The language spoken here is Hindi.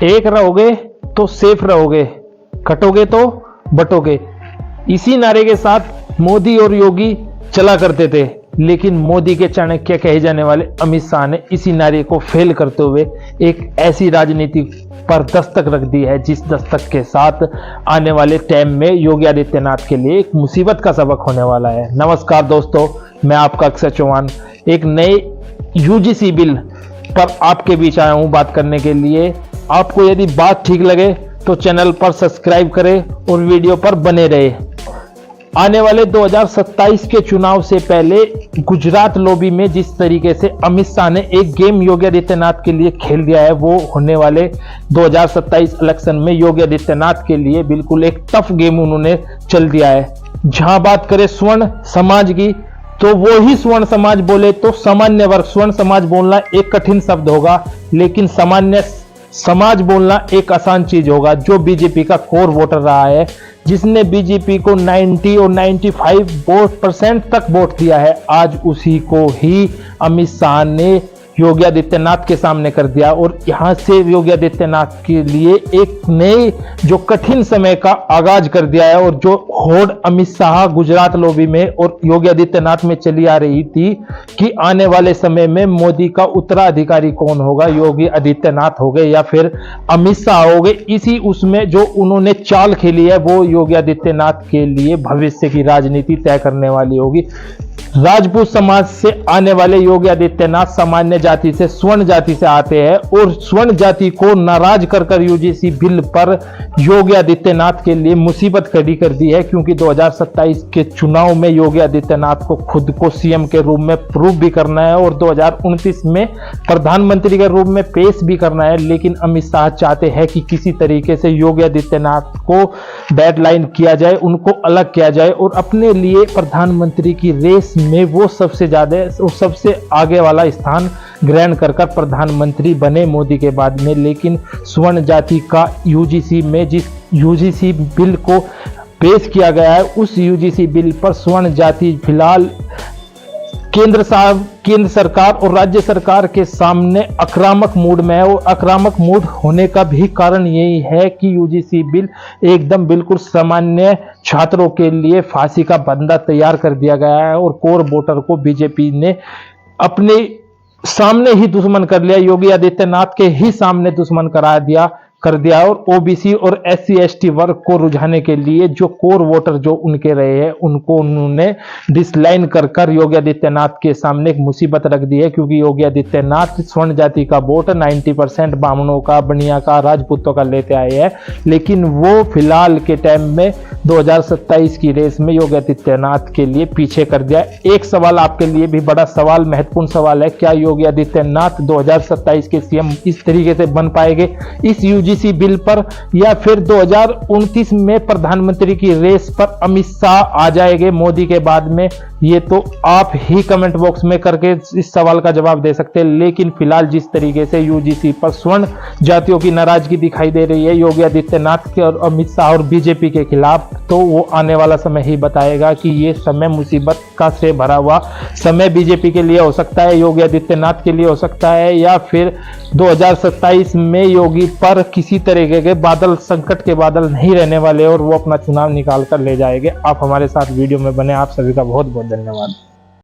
एक रहोगे तो सेफ रहोगे, कटोगे तो बटोगे। इसी नारे के साथ मोदी और योगी चला करते थे, लेकिन मोदी के चाणक्य कहे जाने वाले अमित शाह ने इसी नारे को फेल करते हुए एक ऐसी राजनीति पर दस्तक रख दी है जिस दस्तक के साथ आने वाले टाइम में योगी आदित्यनाथ के लिए एक मुसीबत का सबक होने वाला है। नमस्कार दोस्तों, मैं आपका अक्षय चौहान एक नए यूजीसी बिल पर आपके बीच आया हूं बात करने के लिए। आपको यदि बात ठीक लगे तो चैनल पर सब्सक्राइब करें और वीडियो पर बने रहे। आने वाले 2027 के चुनाव से पहले गुजरात लॉबी में जिस तरीके से अमित शाह ने एक गेम योगी आदित्यनाथ के लिए खेल दिया है, वो होने वाले 2027 इलेक्शन में योगी आदित्यनाथ के लिए बिल्कुल एक टफ गेम उन्होंने चल दिया है। जहां बात करें स्वर्ण समाज की, तो वो ही स्वर्ण समाज बोले तो सामान्य वर्ग, स्वर्ण समाज बोलना एक कठिन शब्द होगा, लेकिन सामान्य समाज बोलना एक आसान चीज होगा। जो बीजेपी का कोर वोटर रहा है, जिसने बीजेपी को 90 और 95% तक वोट दिया है, आज उसी को ही अमित शाह ने योगी आदित्यनाथ के सामने कर दिया। और यहां से योगी आदित्यनाथ के लिए एक नए जो कठिन समय का आगाज कर दिया है। और जो होड़ अमित शाह गुजरात लॉबी में और योगी आदित्यनाथ में चली आ रही थी कि आने वाले समय में मोदी का उत्तराधिकारी कौन होगा, योगी आदित्यनाथ हो गए या फिर अमित शाह हो गए, इसी उसमें जो उन्होंने चाल खेली है वो योगी आदित्यनाथ के लिए भविष्य की राजनीति तय करने वाली होगी। राजपूत समाज से आने वाले योगी आदित्यनाथ सामान्य जाति से, स्वर्ण जाति से आते हैं और स्वर्ण जाति को नाराज कर यूजीसी बिल पर योगी आदित्यनाथ के लिए मुसीबत खड़ी कर दी है। क्योंकि 2027 के चुनाव में योगी आदित्यनाथ को खुद को सीएम के रूप में प्रूव भी करना है और 2029 में प्रधानमंत्री के रूप में पेश भी करना है। लेकिन अमित शाह चाहते हैं कि किसी तरीके से योगी आदित्यनाथ को डेडलाइन किया जाए, उनको अलग किया जाए और अपने लिए प्रधानमंत्री की रेस में वो सबसे ज्यादा और सबसे आगे वाला स्थान ग्रहण कर प्रधानमंत्री बने मोदी के बाद में। लेकिन स्वर्ण जाति का यूजीसी में जिस यूजीसी बिल को पेश किया गया है, उस यूजीसी बिल पर स्वर्ण जाति फिलहाल केंद्र सरकार और राज्य सरकार के सामने आक्रामक मूड में है। और आक्रामक मूड होने का भी कारण यही है कि यूजीसी बिल एकदम बिल्कुल सामान्य छात्रों के लिए फांसी का बंदा तैयार कर दिया गया है। और कोर वोटर को बीजेपी ने अपने सामने ही दुश्मन कर लिया, योगी आदित्यनाथ के ही सामने दुश्मन कर दिया और ओबीसी और एससी एसटी वर्ग को रुझाने के लिए जो कोर वोटर जो उनके रहे हैं, उनको उन्होंने डिसलाइन कर योगी आदित्यनाथ के सामने एक मुसीबत रख दी है। क्योंकि योगी आदित्यनाथ स्वर्ण जाति का वोट 90% ब्राह्मणों का, बनिया का, राजपूतों का लेते आए हैं। लेकिन वो फिलहाल के टाइम में 2027 की रेस में योगी आदित्यनाथ के लिए पीछे कर दिया। एक सवाल आपके लिए भी बड़ा सवाल, महत्वपूर्ण सवाल है, क्या योगी आदित्यनाथ 2027 के सीएम इस तरीके से बन पाएंगे इस यूजीसी बिल पर, या फिर 2029 में प्रधानमंत्री की रेस पर अमित शाह आ जाएंगे मोदी के बाद में? ये तो आप ही कमेंट बॉक्स में करके इस सवाल का जवाब दे सकते हैं। लेकिन फिलहाल जिस तरीके से यूजीसी पर स्वर्ण जातियों की नाराजगी दिखाई दे रही है योगी आदित्यनाथ के और अमित शाह और बीजेपी के खिलाफ, तो वो आने वाला समय ही बताएगा कि ये समय मुसीबत का से भरा हुआ समय बीजेपी के लिए हो सकता है, योगी आदित्यनाथ के लिए हो सकता है, या फिर 2027 में योगी पर किसी तरीके के बादल, संकट के बादल नहीं रहने वाले और वो अपना चुनाव निकाल कर ले जाएंगे। आप हमारे साथ वीडियो में बने, आप सभी का बहुत बहुत धन्यवाद।